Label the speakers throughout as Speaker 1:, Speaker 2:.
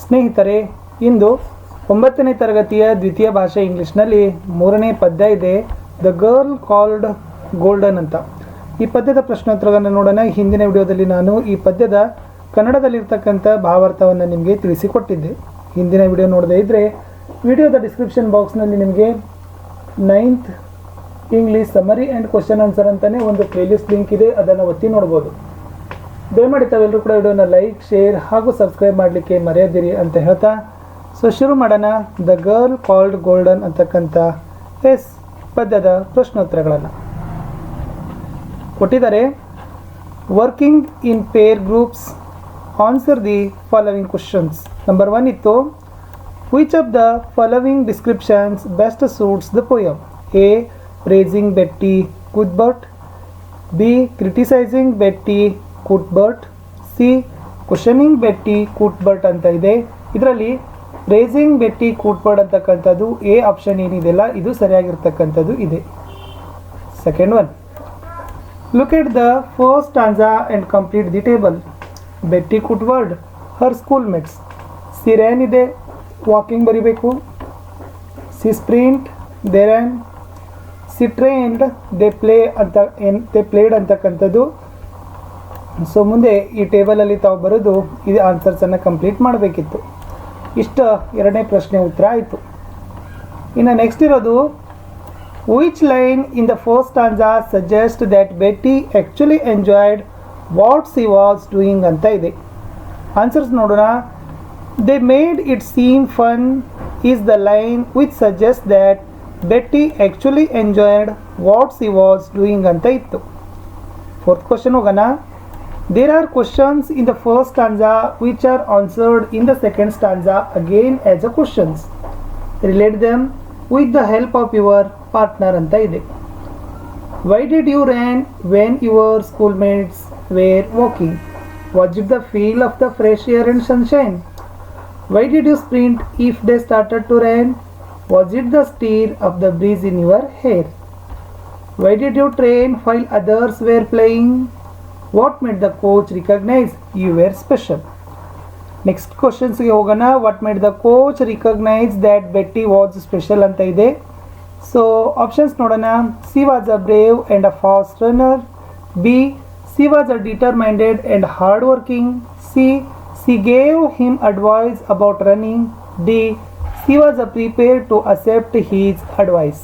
Speaker 1: ಸ್ನೇಹಿತರೆ, ಇಂದು 9ನೇ ತರಗತಿಯ ದ್ವಿತೀಯ ಭಾಷೆ ಇಂಗ್ಲಿಷ್ನಲ್ಲಿ 3ನೇ ಪದ್ಯ ಇದೆ, ದ ಗರ್ಲ್ ಕಾಲ್ಡ್ ಗೋಲ್ಡನ್ ಅಂತ. ಈ ಪದ್ಯದ ಪ್ರಶ್ನೋತ್ತರಗಳನ್ನು ನೋಡೋಣ. ಹಿಂದಿನ ವಿಡಿಯೋದಲ್ಲಿ ನಾನು ಈ ಪದ್ಯದ ಕನ್ನಡದಲ್ಲಿರ್ತಕ್ಕಂಥ ಭಾವಾರ್ಥವನ್ನು ನಿಮಗೆ ತಿಳಿಸಿಕೊಟ್ಟಿದ್ದೆ. ಹಿಂದಿನ ವಿಡಿಯೋ ನೋಡದೇ ಇದ್ದರೆ ವಿಡಿಯೋದ ಡಿಸ್ಕ್ರಿಪ್ಷನ್ ಬಾಕ್ಸ್ನಲ್ಲಿ ನಿಮಗೆ 9th English summary and question answer ಅಂತಲೇ ಒಂದು ಪ್ಲೇಲಿಸ್ಟ್ ಲಿಂಕ್ ಇದೆ, ಅದನ್ನು ಒತ್ತಿ ನೋಡ್ಬೋದು. ದಯಮಾಡಿ ತಾವೆಲ್ಲರೂ ಕೂಡ ವಿಡಿಯೋನ ಲೈಕ್, ಶೇರ್ ಹಾಗೂ ಸಬ್ಸ್ಕ್ರೈಬ್ ಮಾಡಲಿಕ್ಕೆ ಮರೆಯದಿರಿ ಅಂತ ಹೇಳ್ತಾ ಶುರು ಮಾಡೋಣ. ದ ಗರ್ಲ್ ಕಾಲ್ಡ್ ಗೋಲ್ಡನ್ ಅಂತಕ್ಕಂಥ ಪದ್ಯದ ಪ್ರಶ್ನೋತ್ತರಗಳನ್ನು ಕೊಟ್ಟಿದ್ದಾರೆ. Working in pair groups, answer the following questions. Number 1 ಇತ್ತು, which of the following descriptions best suits the poem? A, praising Betty Cuthbert, B, criticising Betty Cuthbert, C, questioning Betty Cuthbert ಅಂತ ಇದೆ. ಇದರಲ್ಲಿ praising ಬೆಟ್ಟಿ ಕುಟ್ಬರ್ಟ್ ಅಂತಕ್ಕಂಥದ್ದು A option ಏನಿದೆಯಲ್ಲ ಇದು ಸರಿಯಾಗಿರ್ತಕ್ಕಂಥದ್ದು ಇದೆ. Second one, look at the first stanza and complete the table. Betty Cuthbert her schoolmates. She ran ಇದೆ, walking ಬರಿಬೇಕು. She sprint, they ran. She trained, they played ಅಂತಕ್ಕಂಥದ್ದು. ಸೊ ಮುಂದೆ ಈ ಟೇಬಲಲ್ಲಿ ತಾವು ಬರೋದು ಇದು ಆನ್ಸರ್ಸನ್ನು ಕಂಪ್ಲೀಟ್ ಮಾಡಬೇಕಿತ್ತು. ಇಷ್ಟ ಎರಡನೇ ಪ್ರಶ್ನೆ ಉತ್ತರ ಆಯಿತು. ಇನ್ನು ನೆಕ್ಸ್ಟ್ ಇರೋದು, which line in the first stanza suggest that Betty actually enjoyed what she was doing ಅಂತ ಇದೆ. ಆನ್ಸರ್ಸ್ ನೋಡೋಣ. They made it seem fun is the line which suggest that Betty actually enjoyed what she was doing ಅಂತ ಇತ್ತು. Fourth question ಹೋಗೋಣ. There are questions in the first stanza which are answered in the second stanza again as a questions. Relate them with the help of your partner ಅಂತ ಇದೆ. Why did you run when your schoolmates were walking? Was it the feel of the fresh air and sunshine? Why did you sprint if they started to run? Was it the stir of the breeze in your hair? Why did you train while others were playing? What made the coach recognize you were special? Next questions ಗೆ ಹೋಗೋಣ. What made the coach recognize that Betty was special ಅಂತ ಇದೆ. So options ನೋಡೋಣ. C was a brave and a fast runner. B, C was a determined and hard working. C, she gave him advice about running. D, she was prepared to accept his advice.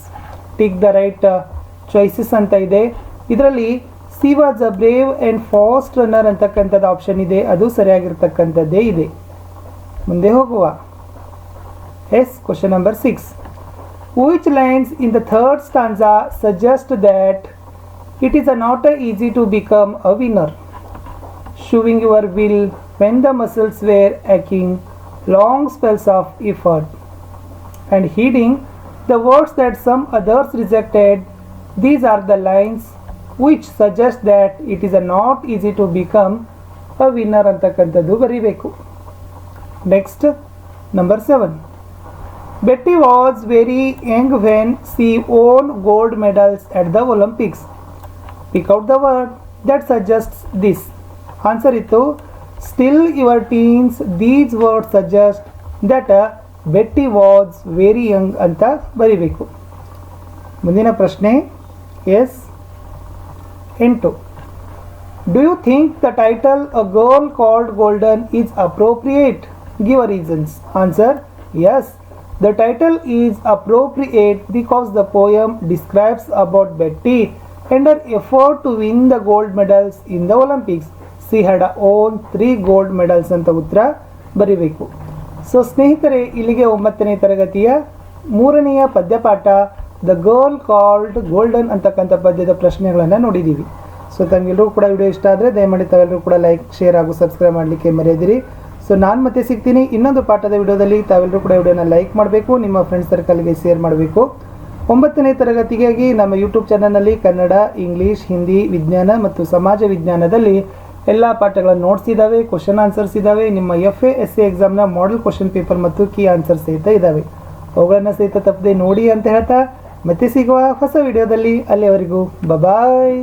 Speaker 1: Take the right choices ಅಂತ ಇದೆ. ಇದರಲ್ಲಿ she was a brave and fast runner ಅಂತಕ್ಕಂಥದ್ದು option ಇದೆ, ಅದು ಸರಿಯಾಗಿರ್ತಕ್ಕಂಥದ್ದೇ ಇದೆ. ಮುಂದೆ ಹೋಗುವ. Question number 6. Which lines in the third stanza suggest that it is not easy to become a winner? Schooling your will when the muscles were aching long spells of effort and heeding the words that some others rejected. These are the lines which suggest that it is not easy to become a winner ಅಂತಕ್ಕಂಥದ್ದು ಬರೀಬೇಕು. Next number 7. Betty was very young when she won gold medals at the Olympics. Pick out the word that suggests this. Answer ಇತ್ತು still your teens. These words suggest that Betty was very young ಅಂತ ಬರೀಬೇಕು. ಮುಂದಿನ ಪ್ರಶ್ನೆ 8. Do you think the title A Girl Called Golden is appropriate? Give a reasons. Answer, yes. The title is appropriate because the poem describes about Betty and her effort to win the gold medals in the Olympics. She had won 3 gold medals ಅಂತ ಉತ್ತರ ಬರೀಬೇಕು. So ಸ್ನೇಹಿತರೆ, ಇಲ್ಲಿಗೆ 9ನೇ ತರಗತಿಯ 3ನೆಯ ಪದ್ಯಪಾಠ the girl called golden ಅಂತಕ್ಕಂಥ ಪದ್ಯದ ಪ್ರಶ್ನೆಗಳನ್ನು ನೋಡಿದ್ದೀವಿ. ಸೊ ತಮಗೆಲ್ಲರೂ ಕೂಡ ವಿಡಿಯೋ ಇಷ್ಟ ಆದರೆ ದಯಮಾಡಿ ತಾವೆಲ್ಲರೂ ಕೂಡ ಲೈಕ್, ಶೇರ್ ಹಾಗೂ ಸಬ್ಸ್ಕ್ರೈಬ್ ಮಾಡಲಿಕ್ಕೆ ಮರೆಯದಿರಿ. ಸೊ ನಾನು ಮತ್ತೆ ಸಿಗ್ತೀನಿ ಇನ್ನೊಂದು ಪಾಠದ ವಿಡಿಯೋದಲ್ಲಿ. ತಾವೆಲ್ಲರೂ ಕೂಡ ವಿಡಿಯೋನ ಲೈಕ್ ಮಾಡಬೇಕು, ನಿಮ್ಮ ಫ್ರೆಂಡ್ಸ್ ಸರ್ಕಲ್ಗೆ ಶೇರ್ ಮಾಡಬೇಕು. 9ನೇ ತರಗತಿಗಾಗಿ ನಮ್ಮ ಯೂಟ್ಯೂಬ್ ಚಾನಲ್ನಲ್ಲಿ ಕನ್ನಡ, ಇಂಗ್ಲೀಷ್, ಹಿಂದಿ, ವಿಜ್ಞಾನ ಮತ್ತು ಸಮಾಜ ವಿಜ್ಞಾನದಲ್ಲಿ ಎಲ್ಲ ಪಾಠಗಳನ್ನು ನೋಟ್ಸ್ ಇದ್ದಾವೆ, ಕ್ವಶನ್ ಆನ್ಸರ್ಸ್ ಇದ್ದಾವೆ. ನಿಮ್ಮ FA SA ಎಕ್ಸಾಮ್ನ ಮಾಡೆಲ್ ಕ್ವಶನ್ ಪೇಪರ್ ಮತ್ತು ಕೀ ಆನ್ಸರ್ ಸಹಿತ ಇದ್ದಾವೆ. ಅವುಗಳನ್ನು ಸಹಿತ ತಪ್ಪದೆ ನೋಡಿ ಅಂತ ಹೇಳ್ತಾ ಮತ್ತೆ ಸಿಗುವ ಹೊಸ ವಿಡಿಯೋದಲ್ಲಿ. ಅಲ್ಲಿಯವರೆಗೂ ಬಾಯ್.